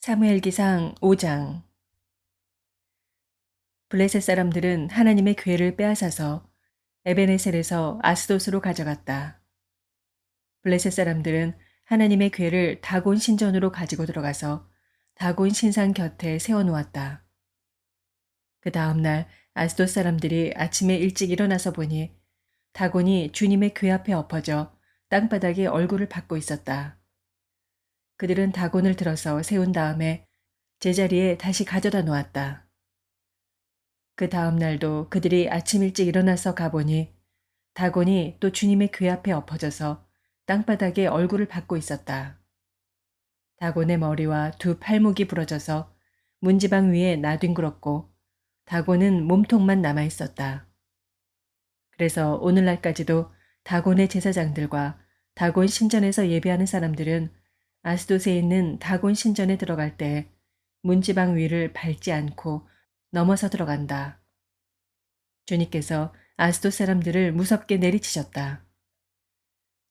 사무엘기상 5장. 블레셋 사람들은 하나님의 궤를 빼앗아서 에베네셀에서 아스돗으로 가져갔다. 블레셋 사람들은 하나님의 궤를 다곤 신전으로 가지고 들어가서 다곤 신상 곁에 세워놓았다. 그 다음 날 아스돗 사람들이 아침에 일찍 일어나서 보니 다곤이 주님의 궤 앞에 엎어져 땅바닥에 얼굴을 받고 있었다. 그들은 다곤을 들어서 세운 다음에 제자리에 다시 가져다 놓았다. 그 다음 날도 그들이 아침 일찍 일어나서 가보니 다곤이 또 주님의 궤 앞에 엎어져서 땅바닥에 얼굴을 받고 있었다. 다곤의 머리와 두 팔목이 부러져서 문지방 위에 나뒹굴었고 다곤은 몸통만 남아 있었다. 그래서 오늘날까지도 다곤의 제사장들과 다곤 신전에서 예배하는 사람들은 아스돗에 있는 다곤 신전에 들어갈 때 문지방 위를 밟지 않고 넘어서 들어간다. 주님께서 아스돗 사람들을 무섭게 내리치셨다.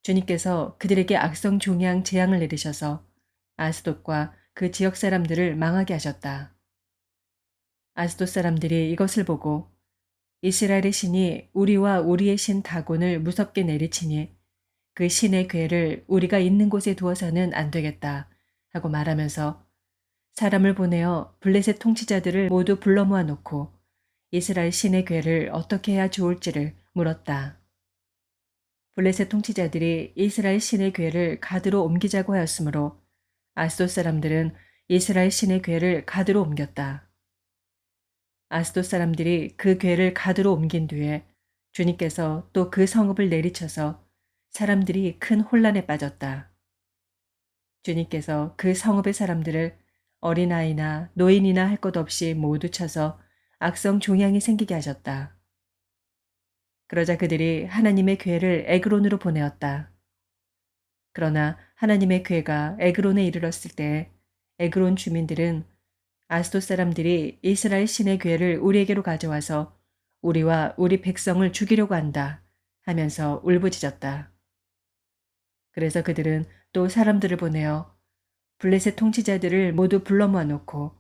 주님께서 그들에게 악성 종양 재앙을 내리셔서 아스돗과 그 지역 사람들을 망하게 하셨다. 아스돗 사람들이 이것을 보고 이스라엘의 신이 우리와 우리의 신 다곤을 무섭게 내리치니 그 신의 궤를 우리가 있는 곳에 두어서는 안 되겠다 하고 말하면서 사람을 보내어 블레셋 통치자들을 모두 불러 모아놓고 이스라엘 신의 궤를 어떻게 해야 좋을지를 물었다. 블레셋 통치자들이 이스라엘 신의 궤를 가드로 옮기자고 하였으므로 아스돗 사람들은 이스라엘 신의 궤를 가드로 옮겼다. 아스돗 사람들이 그 궤를 가드로 옮긴 뒤에 주님께서 또 그 성읍을 내리쳐서 사람들이 큰 혼란에 빠졌다. 주님께서 그 성읍의 사람들을 어린아이나 노인이나 할 것 없이 모두 쳐서 악성 종양이 생기게 하셨다. 그러자 그들이 하나님의 궤를 에그론으로 보내었다. 그러나 하나님의 궤가 에그론에 이르렀을 때 에그론 주민들은 아스돗 사람들이 이스라엘 신의 궤를 우리에게로 가져와서 우리와 우리 백성을 죽이려고 한다 하면서 울부짖었다. 그래서 그들은 또 사람들을 보내어 블레셋 통치자들을 모두 불러 모아놓고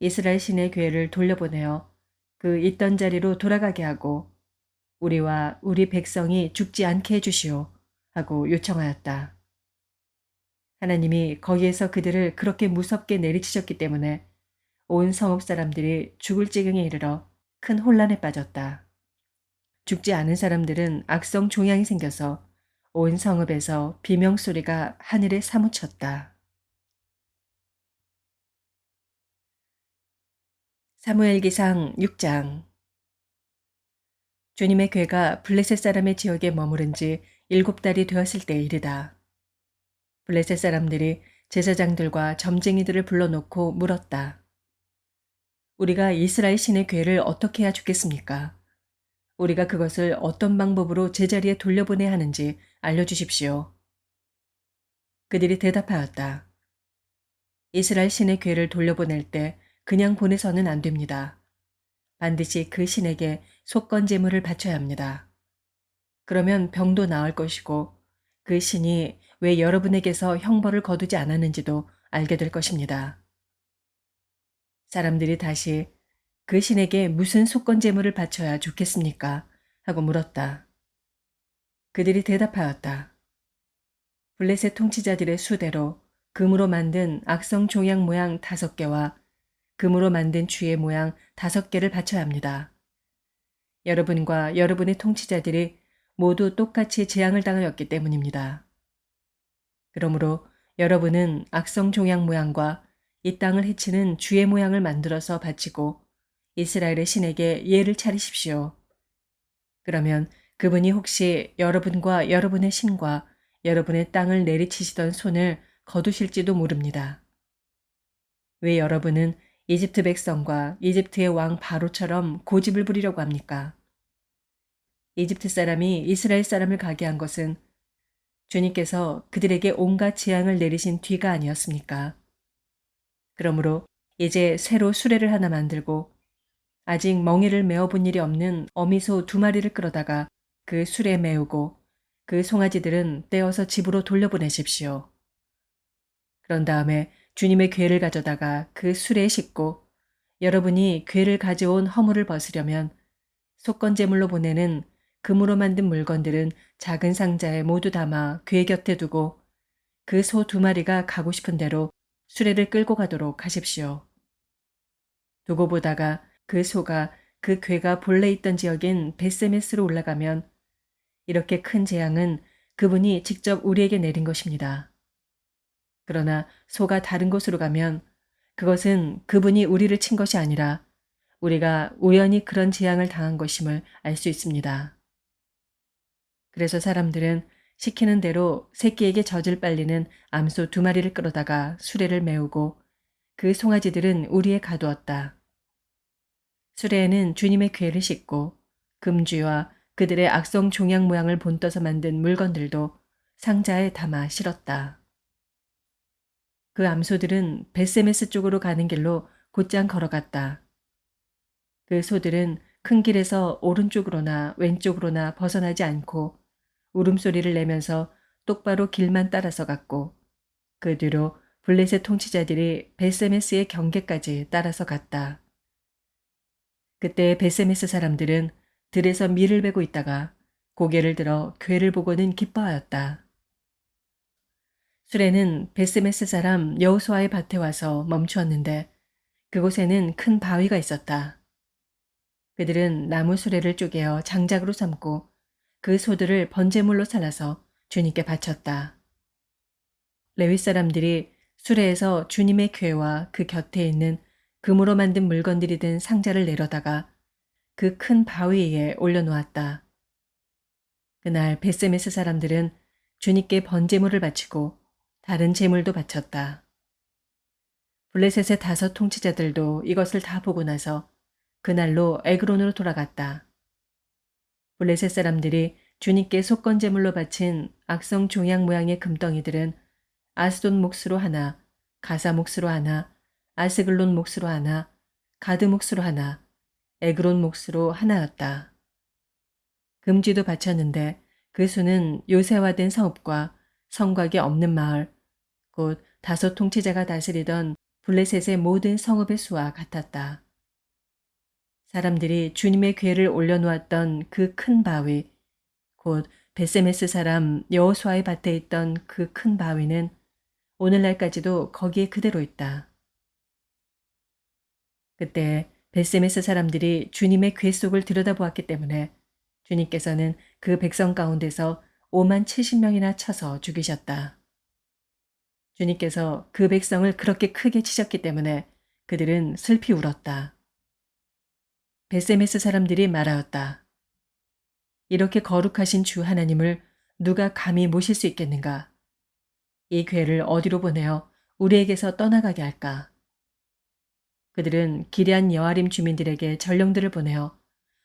이스라엘 신의 궤를 돌려보내어 그 있던 자리로 돌아가게 하고 우리와 우리 백성이 죽지 않게 해주시오 하고 요청하였다. 하나님이 거기에서 그들을 그렇게 무섭게 내리치셨기 때문에 온 성읍 사람들이 죽을 지경에 이르러 큰 혼란에 빠졌다. 죽지 않은 사람들은 악성 종양이 생겨서 온 성읍에서 비명소리가 하늘에 사무쳤다. 사무엘기상 6장. 주님의 궤가 블레셋 사람의 지역에 머무른 지 7달이 되었을 때에 이르다. 블레셋 사람들이 제사장들과 점쟁이들을 불러놓고 물었다. 우리가 이스라엘 신의 궤를 어떻게 해야 죽겠습니까? 우리가 그것을 어떤 방법으로 제자리에 돌려보내야 하는지 알려주십시오. 그들이 대답하였다. 이스라엘 신의 궤를 돌려보낼 때 그냥 보내서는 안 됩니다. 반드시 그 신에게 속건 제물을 바쳐야 합니다. 그러면 병도 나을 것이고 그 신이 왜 여러분에게서 형벌을 거두지 않았는지도 알게 될 것입니다. 사람들이 다시 그 신에게 무슨 속건 제물을 바쳐야 좋겠습니까? 하고 물었다. 그들이 대답하였다. 블레셋 통치자들의 수대로 금으로 만든 악성 종양 모양 5개와 금으로 만든 쥐의 모양 5개를 바쳐야 합니다. 여러분과 여러분의 통치자들이 모두 똑같이 재앙을 당하였기 때문입니다. 그러므로 여러분은 악성 종양 모양과 이 땅을 해치는 쥐의 모양을 만들어서 바치고 이스라엘의 신에게 예를 차리십시오. 그러면 그분이 혹시 여러분과 여러분의 신과 여러분의 땅을 내리치시던 손을 거두실지도 모릅니다. 왜 여러분은 이집트 백성과 이집트의 왕 바로처럼 고집을 부리려고 합니까? 이집트 사람이 이스라엘 사람을 가게 한 것은 주님께서 그들에게 온갖 재앙을 내리신 뒤가 아니었습니까? 그러므로 이제 새로 수레를 하나 만들고 아직 멍에를 메어본 일이 없는 어미소 2마리를 끌어다가 그 수레에 메우고 그 송아지들은 떼어서 집으로 돌려보내십시오. 그런 다음에 주님의 궤를 가져다가 그 수레에 싣고 여러분이 궤를 가져온 허물을 벗으려면 속건제물로 보내는 금으로 만든 물건들은 작은 상자에 모두 담아 궤 곁에 두고 그 소 2마리가 가고 싶은 대로 수레를 끌고 가도록 하십시오. 두고 보다가 그 소가 그 궤가 본래 있던 지역인 베세메스로 올라가면 이렇게 큰 재앙은 그분이 직접 우리에게 내린 것입니다. 그러나 소가 다른 곳으로 가면 그것은 그분이 우리를 친 것이 아니라 우리가 우연히 그런 재앙을 당한 것임을 알 수 있습니다. 그래서 사람들은 시키는 대로 새끼에게 젖을 빨리는 암소 2마리를 끌어다가 수레를 메우고 그 송아지들은 우리에 가두었다. 수레에는 주님의 궤를 싣고 금쥐와 그들의 악성 종양 모양을 본떠서 만든 물건들도 상자에 담아 실었다. 그 암소들은 베세메스 쪽으로 가는 길로 곧장 걸어갔다. 그 소들은 큰 길에서 오른쪽으로나 왼쪽으로나 벗어나지 않고 울음소리를 내면서 똑바로 길만 따라서 갔고 그 뒤로 블레셋 통치자들이 베세메스의 경계까지 따라서 갔다. 그때 베세메스 사람들은 들에서 밀을 베고 있다가 고개를 들어 궤를 보고는 기뻐하였다. 수레는 베스메스 사람 여호수아의 밭에 와서 멈추었는데 그곳에는 큰 바위가 있었다. 그들은 나무 수레를 쪼개어 장작으로 삼고 그 소들을 번제물로 살라서 주님께 바쳤다. 레위 사람들이 수레에서 주님의 궤와 그 곁에 있는 금으로 만든 물건들이 든 상자를 내려다가 그 큰 바위 위에 올려놓았다. 그날 베세메스 사람들은 주님께 번제물을 바치고 다른 제물도 바쳤다. 블레셋의 5 통치자들도 이것을 다 보고 나서 그날로 에그론으로 돌아갔다. 블레셋 사람들이 주님께 속건제물로 바친 악성 종양 모양의 금덩이들은 아스돈 몫으로 하나, 가사 몫으로 하나, 아스글론 몫으로 하나, 가드 몫으로 하나, 에그론 몫으로 하나였다. 금쥐도 바쳤는데 그 수는 요새화된 성읍과 성곽이 없는 마을, 곧 5 통치자가 다스리던 블레셋의 모든 성읍의 수와 같았다. 사람들이 주님의 궤를 올려놓았던 그 큰 바위, 곧 베세메스 사람 여호수아의 밭에 있던 그 큰 바위는 오늘날까지도 거기에 그대로 있다. 그때 베세메스 사람들이 주님의 궤 속을 들여다보았기 때문에 주님께서는 그 백성 가운데서 5만 70명이나 쳐서 죽이셨다. 주님께서 그 백성을 그렇게 크게 치셨기 때문에 그들은 슬피 울었다. 베세메스 사람들이 말하였다. 이렇게 거룩하신 주 하나님을 누가 감히 모실 수 있겠는가? 이 궤를 어디로 보내어 우리에게서 떠나가게 할까? 그들은 기럇 여아림 주민들에게 전령들을 보내어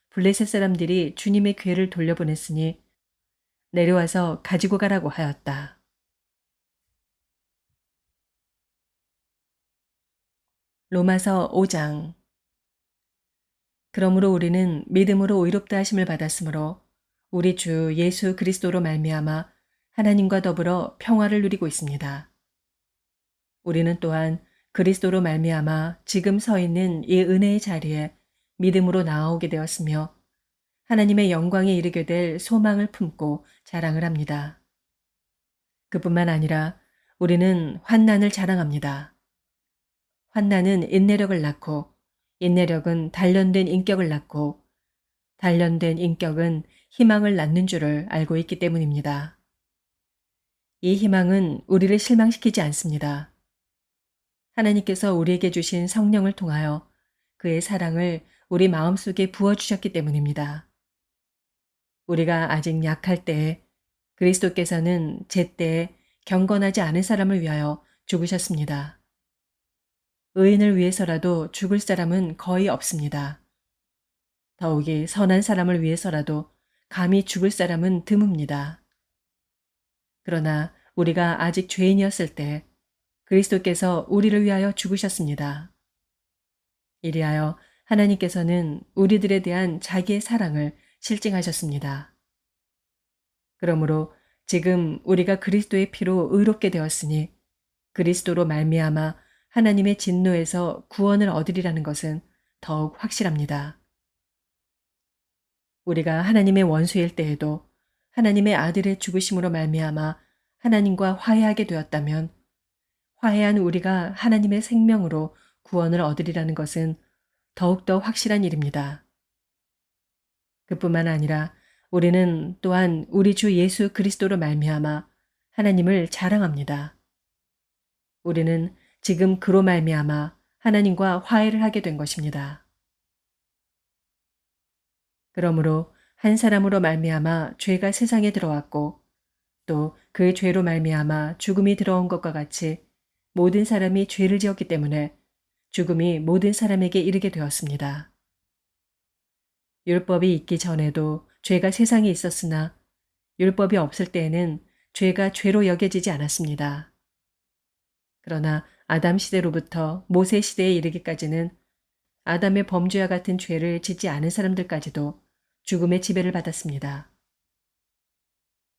블레셋 사람들이 주님의 궤를 돌려보냈으니 내려와서 가지고 가라고 하였다. 로마서 5장. 그러므로 우리는 믿음으로 의롭다 하심을 받았으므로 우리 주 예수 그리스도로 말미암아 하나님과 더불어 평화를 누리고 있습니다. 우리는 또한 그리스도로 말미암아 지금 서 있는 이 은혜의 자리에 믿음으로 나아오게 되었으며 하나님의 영광에 이르게 될 소망을 품고 자랑을 합니다. 그뿐만 아니라 우리는 환난을 자랑합니다. 환난은 인내력을 낳고 인내력은 단련된 인격을 낳고 단련된 인격은 희망을 낳는 줄을 알고 있기 때문입니다. 이 희망은 우리를 실망시키지 않습니다. 하나님께서 우리에게 주신 성령을 통하여 그의 사랑을 우리 마음속에 부어주셨기 때문입니다. 우리가 아직 약할 때에 그리스도께서는 제때에 경건하지 않은 사람을 위하여 죽으셨습니다. 의인을 위해서라도 죽을 사람은 거의 없습니다. 더욱이 선한 사람을 위해서라도 감히 죽을 사람은 드뭅니다. 그러나 우리가 아직 죄인이었을 때 그리스도께서 우리를 위하여 죽으셨습니다. 이리하여 하나님께서는 우리들에 대한 자기의 사랑을 실증하셨습니다. 그러므로 지금 우리가 그리스도의 피로 의롭게 되었으니 그리스도로 말미암아 하나님의 진노에서 구원을 얻으리라는 것은 더욱 확실합니다. 우리가 하나님의 원수일 때에도 하나님의 아들의 죽으심으로 말미암아 하나님과 화해하게 되었다면 화해한 우리가 하나님의 생명으로 구원을 얻으리라는 것은 더욱더 확실한 일입니다. 그뿐만 아니라 우리는 또한 우리 주 예수 그리스도로 말미암아 하나님을 자랑합니다. 우리는 지금 그로 말미암아 하나님과 화해를 하게 된 것입니다. 그러므로 한 사람으로 말미암아 죄가 세상에 들어왔고 또 그 죄로 말미암아 죽음이 들어온 것과 같이 모든 사람이 죄를 지었기 때문에 죽음이 모든 사람에게 이르게 되었습니다. 율법이 있기 전에도 죄가 세상에 있었으나 율법이 없을 때에는 죄가 죄로 여겨지지 않았습니다. 그러나 아담 시대로부터 모세 시대에 이르기까지는 아담의 범죄와 같은 죄를 짓지 않은 사람들까지도 죽음의 지배를 받았습니다.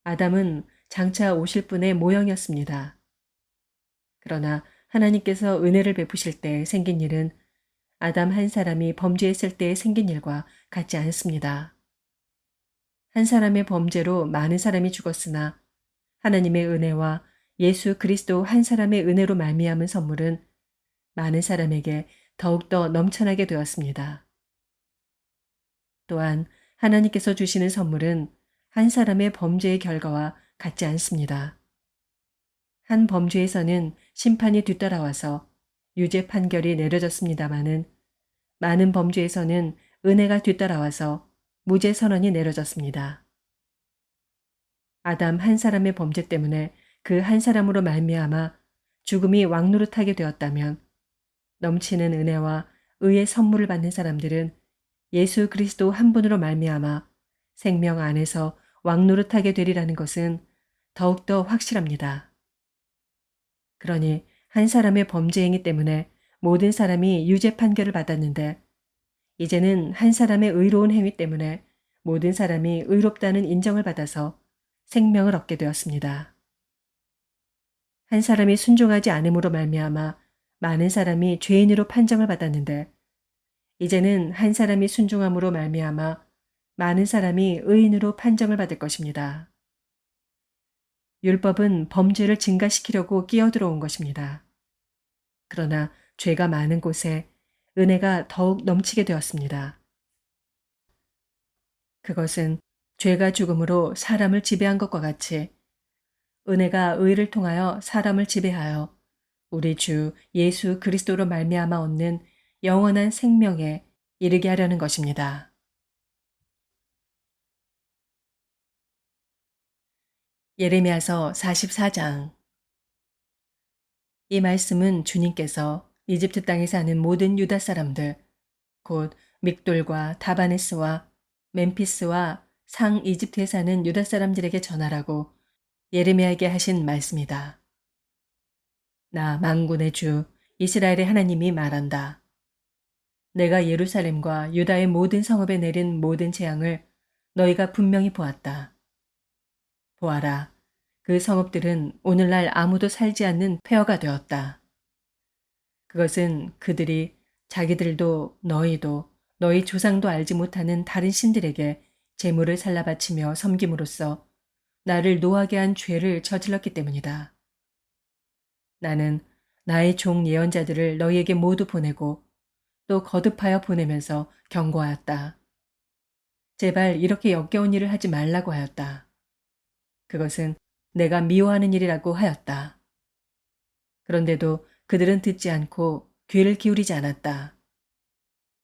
아담은 장차 오실 분의 모형이었습니다. 그러나 하나님께서 은혜를 베푸실 때 생긴 일은 아담 한 사람이 범죄했을 때 생긴 일과 같지 않습니다. 한 사람의 범죄로 많은 사람이 죽었으나 하나님의 은혜와 예수 그리스도 한 사람의 은혜로 말미암은 선물은 많은 사람에게 더욱더 넘쳐나게 되었습니다. 또한 하나님께서 주시는 선물은 한 사람의 범죄의 결과와 같지 않습니다. 한 범죄에서는 심판이 뒤따라와서 유죄 판결이 내려졌습니다마는 많은 범죄에서는 은혜가 뒤따라와서 무죄 선언이 내려졌습니다. 아담 한 사람의 범죄 때문에 그 한 사람으로 말미암아 죽음이 왕노릇하게 되었다면 넘치는 은혜와 의의 선물을 받는 사람들은 예수 그리스도 한 분으로 말미암아 생명 안에서 왕노릇하게 되리라는 것은 더욱더 확실합니다. 그러니 한 사람의 범죄 행위 때문에 모든 사람이 유죄 판결을 받았는데 이제는 한 사람의 의로운 행위 때문에 모든 사람이 의롭다는 인정을 받아서 생명을 얻게 되었습니다. 한 사람이 순종하지 않음으로 말미암아 많은 사람이 죄인으로 판정을 받았는데 이제는 한 사람이 순종함으로 말미암아 많은 사람이 의인으로 판정을 받을 것입니다. 율법은 범죄를 증가시키려고 끼어들어온 것입니다. 그러나 죄가 많은 곳에 은혜가 더욱 넘치게 되었습니다. 그것은 죄가 죽음으로 사람을 지배한 것과 같이 은혜가 의를 통하여 사람을 지배하여 우리 주 예수 그리스도로 말미암아 얻는 영원한 생명에 이르게 하려는 것입니다. 예레미야서 44장. 이 말씀은 주님께서 이집트 땅에 사는 모든 유다 사람들, 곧 믹돌과 다바네스와 멤피스와 상 이집트에 사는 유다 사람들에게 전하라고 예레미야에게 하신 말씀이다. 나 만군의 주 이스라엘의 하나님이 말한다. 내가 예루살렘과 유다의 모든 성읍에 내린 모든 재앙을 너희가 분명히 보았다. 보아라, 그 성읍들은 오늘날 아무도 살지 않는 폐허가 되었다. 그것은 그들이 자기들도 너희도 너희 조상도 알지 못하는 다른 신들에게 제물을 살라 바치며 섬김으로써 나를 노하게 한 죄를 저질렀기 때문이다. 나는 나의 종 예언자들을 너희에게 모두 보내고 또 거듭하여 보내면서 경고하였다. 제발 이렇게 역겨운 일을 하지 말라고 하였다. 그것은 내가 미워하는 일이라고 하였다. 그런데도 그들은 듣지 않고 귀를 기울이지 않았다.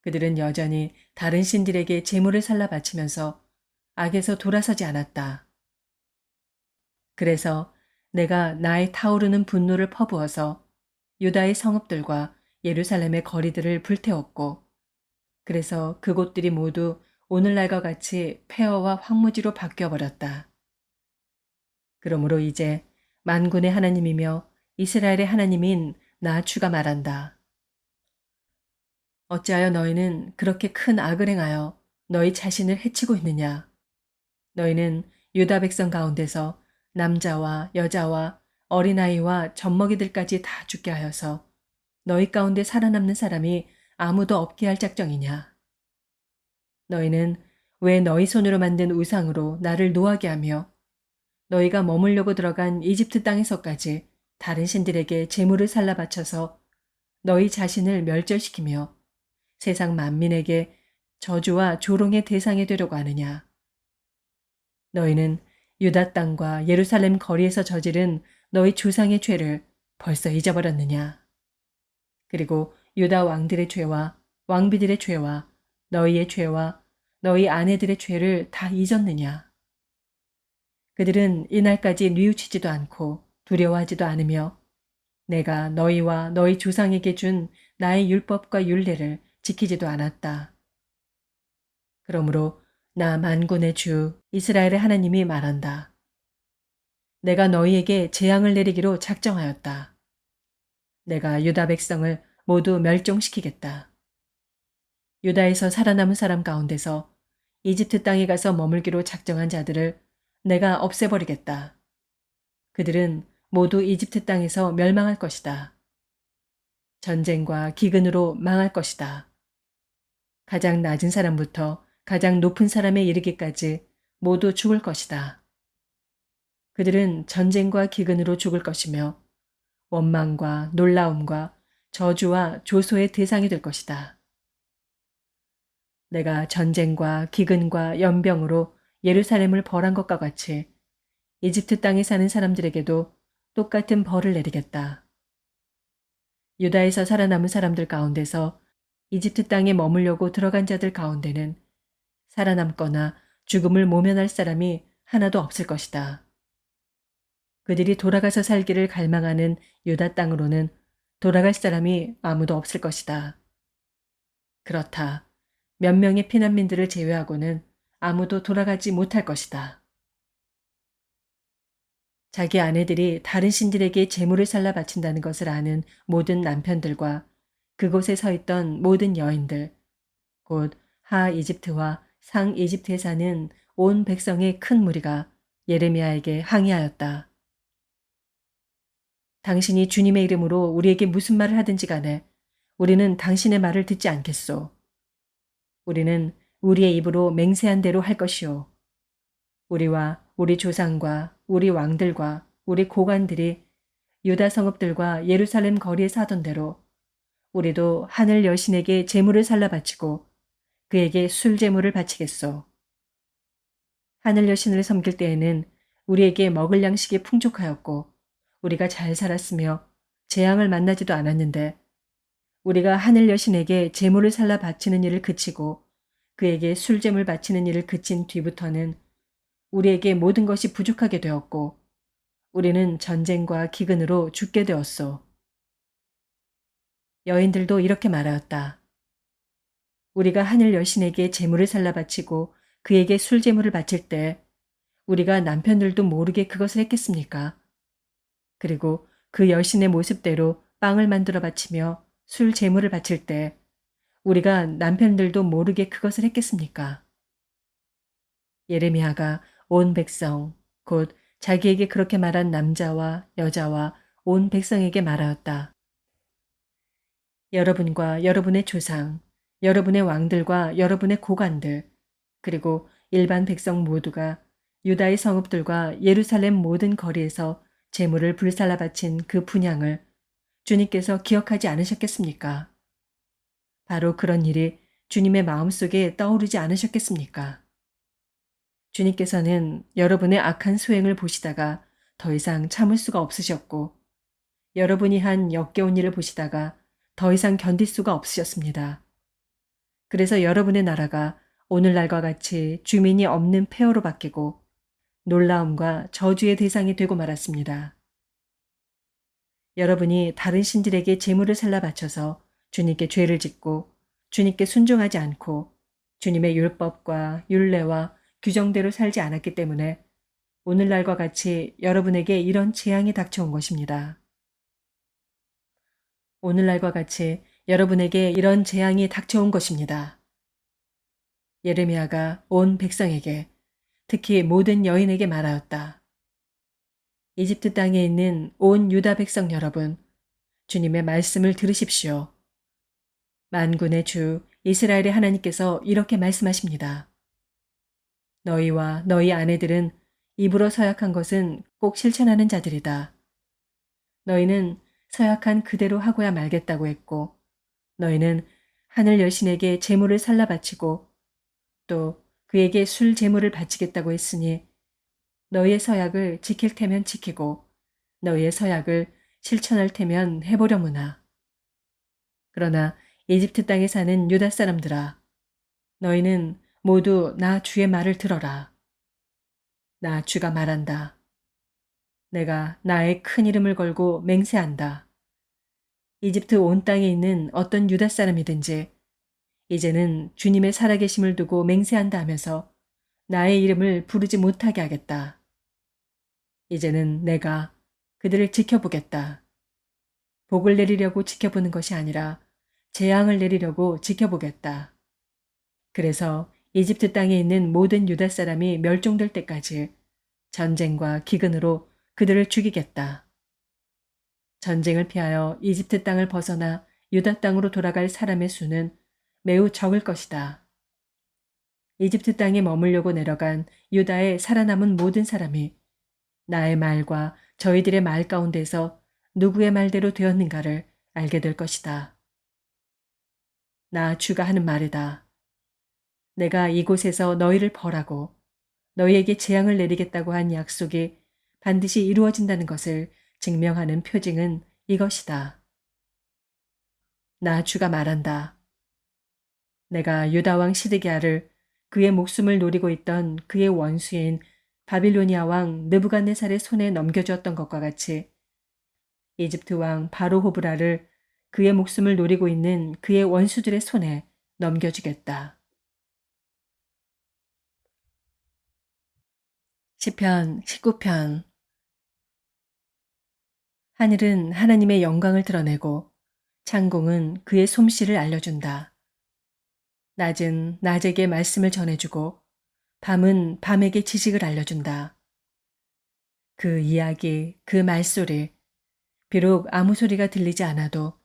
그들은 여전히 다른 신들에게 제물을 살라 바치면서 악에서 돌아서지 않았다. 그래서 내가 나의 타오르는 분노를 퍼부어서 유다의 성읍들과 예루살렘의 거리들을 불태웠고 그래서 그곳들이 모두 오늘날과 같이 폐허와 황무지로 바뀌어버렸다. 그러므로 이제 만군의 하나님이며 이스라엘의 하나님인 나 주가 말한다. 어찌하여 너희는 그렇게 큰 악을 행하여 너희 자신을 해치고 있느냐? 너희는 유다 백성 가운데서 남자와 여자와 어린아이와 젖먹이들까지 다 죽게 하여서 너희 가운데 살아남는 사람이 아무도 없게 할 작정이냐? 너희는 왜 너희 손으로 만든 우상으로 나를 노하게 하며 너희가 머물려고 들어간 이집트 땅에서까지 다른 신들에게 재물을 살라 바쳐서 너희 자신을 멸절시키며 세상 만민에게 저주와 조롱의 대상이 되려고 하느냐? 너희는 유다 땅과 예루살렘 거리에서 저지른 너희 조상의 죄를 벌써 잊어버렸느냐? 그리고 유다 왕들의 죄와 왕비들의 죄와 너희의 죄와 너희 아내들의 죄를 다 잊었느냐? 그들은 이날까지 뉘우치지도 않고 두려워하지도 않으며 내가 너희와 너희 조상에게 준 나의 율법과 율례를 지키지도 않았다. 그러므로 나 만군의 주 이스라엘의 하나님이 말한다. 내가 너희에게 재앙을 내리기로 작정하였다. 내가 유다 백성을 모두 멸종시키겠다. 유다에서 살아남은 사람 가운데서 이집트 땅에 가서 머물기로 작정한 자들을 내가 없애버리겠다. 그들은 모두 이집트 땅에서 멸망할 것이다. 전쟁과 기근으로 망할 것이다. 가장 낮은 사람부터 가장 높은 사람에 이르기까지 모두 죽을 것이다. 그들은 전쟁과 기근으로 죽을 것이며 원망과 놀라움과 저주와 조소의 대상이 될 것이다. 내가 전쟁과 기근과 연병으로 예루살렘을 벌한 것과 같이 이집트 땅에 사는 사람들에게도 똑같은 벌을 내리겠다. 유다에서 살아남은 사람들 가운데서 이집트 땅에 머물려고 들어간 자들 가운데는 살아남거나 죽음을 모면할 사람이 하나도 없을 것이다. 그들이 돌아가서 살기를 갈망하는 유다 땅으로는 돌아갈 사람이 아무도 없을 것이다. 그렇다. 몇 명의 피난민들을 제외하고는 아무도 돌아가지 못할 것이다. 자기 아내들이 다른 신들에게 재물을 살라 바친다는 것을 아는 모든 남편들과 그곳에 서 있던 모든 여인들, 곧 하 이집트와 상 이집트에 사는 온 백성의 큰 무리가 예레미야에게 항의하였다. 당신이 주님의 이름으로 우리에게 무슨 말을 하든지 간에 우리는 당신의 말을 듣지 않겠소. 우리는 우리의 입으로 맹세한 대로 할 것이오. 우리와 우리 조상과 우리 왕들과 우리 고관들이 유다 성읍들과 예루살렘 거리에 사던 대로 우리도 하늘 여신에게 제물을 살라 바치고 그에게 술 제물을 바치겠소. 하늘 여신을 섬길 때에는 우리에게 먹을 양식이 풍족하였고 우리가 잘 살았으며 재앙을 만나지도 않았는데 우리가 하늘 여신에게 제물을 살라 바치는 일을 그치고 그에게 술잼을 바치는 일을 그친 뒤부터는 우리에게 모든 것이 부족하게 되었고 우리는 전쟁과 기근으로 죽게 되었소. 여인들도 이렇게 말하였다. 우리가 하늘 여신에게 제물을 살라 바치고 그에게 술제물을 바칠 때 우리가 남편들도 모르게 그것을 했겠습니까? 그리고 그 여신의 모습대로 빵을 만들어 바치며 술 제물을 바칠 때 우리가 남편들도 모르게 그것을 했겠습니까? 예레미야가 온 백성, 곧 자기에게 그렇게 말한 남자와 여자와 온 백성에게 말하였다. 여러분과 여러분의 조상, 여러분의 왕들과 여러분의 고관들, 그리고 일반 백성 모두가 유다의 성읍들과 예루살렘 모든 거리에서 제물을 불살라 바친 그 분향을 주님께서 기억하지 않으셨겠습니까? 바로 그런 일이 주님의 마음속에 떠오르지 않으셨겠습니까? 주님께서는 여러분의 악한 수행을 보시다가 더 이상 참을 수가 없으셨고 여러분이 한 역겨운 일을 보시다가 더 이상 견딜 수가 없으셨습니다. 그래서 여러분의 나라가 오늘날과 같이 주민이 없는 폐허로 바뀌고 놀라움과 저주의 대상이 되고 말았습니다. 여러분이 다른 신들에게 제물을 살라 바쳐서 주님께 죄를 짓고 주님께 순종하지 않고 주님의 율법과 율례와 규정대로 살지 않았기 때문에 오늘날과 같이 여러분에게 이런 재앙이 닥쳐온 것입니다. 오늘날과 같이 여러분에게 이런 재앙이 닥쳐온 것입니다. 예레미야가 온 백성에게 특히 모든 여인에게 말하였다. 이집트 땅에 있는 온 유다 백성 여러분, 주님의 말씀을 들으십시오. 만군의 주 이스라엘의 하나님께서 이렇게 말씀하십니다. 너희와 너희 아내들은 입으로 서약한 것은 꼭 실천하는 자들이다. 너희는 서약한 그대로 하고야 말겠다고 했고, 너희는 하늘 여신에게 제물을 살라 바치고 또 그에게 술 제물을 바치겠다고 했으니 너희의 서약을 지킬 테면 지키고 너희의 서약을 실천할 테면 해보려무나. 그러나 이집트 땅에 사는 유다 사람들아, 너희는 모두 나 주의 말을 들어라. 나 주가 말한다. 내가 나의 큰 이름을 걸고 맹세한다. 이집트 온 땅에 있는 어떤 유다 사람이든지 이제는 주님의 살아계심을 두고 맹세한다 하면서 나의 이름을 부르지 못하게 하겠다. 이제는 내가 그들을 지켜보겠다. 복을 내리려고 지켜보는 것이 아니라 재앙을 내리려고 지켜보겠다. 그래서 이집트 땅에 있는 모든 유다 사람이 멸종될 때까지 전쟁과 기근으로 그들을 죽이겠다. 전쟁을 피하여 이집트 땅을 벗어나 유다 땅으로 돌아갈 사람의 수는 매우 적을 것이다. 이집트 땅에 머물려고 내려간 유다에 살아남은 모든 사람이 나의 말과 저희들의 말 가운데서 누구의 말대로 되었는가를 알게 될 것이다. 나 주가 하는 말이다. 내가 이곳에서 너희를 벌하고 너희에게 재앙을 내리겠다고 한 약속이 반드시 이루어진다는 것을 증명하는 표징은 이것이다. 나 주가 말한다. 내가 유다 왕 시드기야를 그의 목숨을 노리고 있던 그의 원수인 바빌로니아 왕 느부갓네살의 손에 넘겨주었던 것과 같이 이집트 왕 바로 호브라를 그의 목숨을 노리고 있는 그의 원수들의 손에 넘겨주겠다. 시편 19편. 하늘은 하나님의 영광을 드러내고 창공은 그의 솜씨를 알려준다. 낮은 낮에게 말씀을 전해주고 밤은 밤에게 지식을 알려준다. 그 이야기, 그 말소리, 비록 아무 소리가 들리지 않아도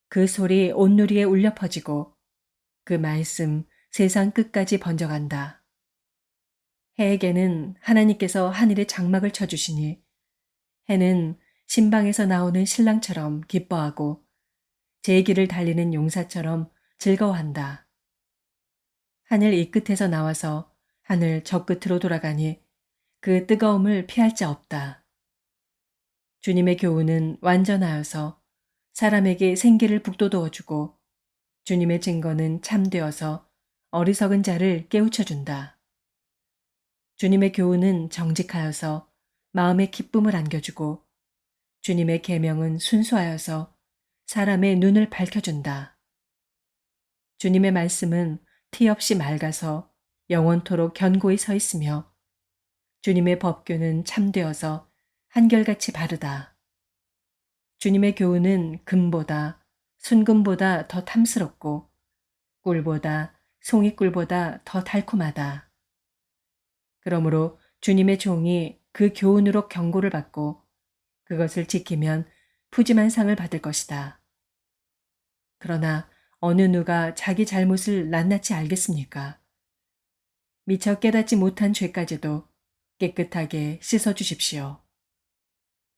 그 소리 온누리에 울려 퍼지고 그 말씀 세상 끝까지 번져간다. 해에게는 하나님께서 하늘에 장막을 쳐주시니 해는 신방에서 나오는 신랑처럼 기뻐하고 제 길을 달리는 용사처럼 즐거워한다. 하늘 이 끝에서 나와서 하늘 저 끝으로 돌아가니 그 뜨거움을 피할 자 없다. 주님의 교훈은 완전하여서 사람에게 생기를 북돋워 주고 주님의 증거는 참되어서 어리석은 자를 깨우쳐준다. 주님의 교훈은 정직하여서 마음에 기쁨을 안겨주고 주님의 계명은 순수하여서 사람의 눈을 밝혀준다. 주님의 말씀은 티 없이 맑아서 영원토록 견고히 서 있으며 주님의 법규는 참되어서 한결같이 바르다. 주님의 교훈은 금보다 순금보다 더 탐스럽고 꿀보다 송이꿀보다 더 달콤하다. 그러므로 주님의 종이 그 교훈으로 경고를 받고 그것을 지키면 푸짐한 상을 받을 것이다. 그러나 어느 누가 자기 잘못을 낱낱이 알겠습니까? 미처 깨닫지 못한 죄까지도 깨끗하게 씻어 주십시오.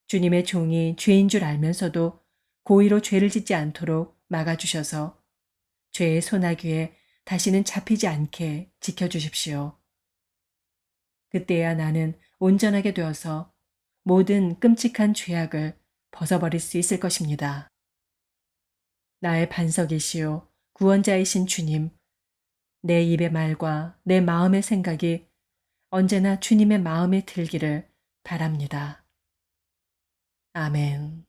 주님의 종이 죄인 줄 알면서도 고의로 죄를 짓지 않도록 막아주셔서 죄의 소나기에 다시는 잡히지 않게 지켜주십시오. 그때야 나는 온전하게 되어서 모든 끔찍한 죄악을 벗어버릴 수 있을 것입니다. 나의 반석이시요 구원자이신 주님, 내 입의 말과 내 마음의 생각이 언제나 주님의 마음에 들기를 바랍니다. 아멘.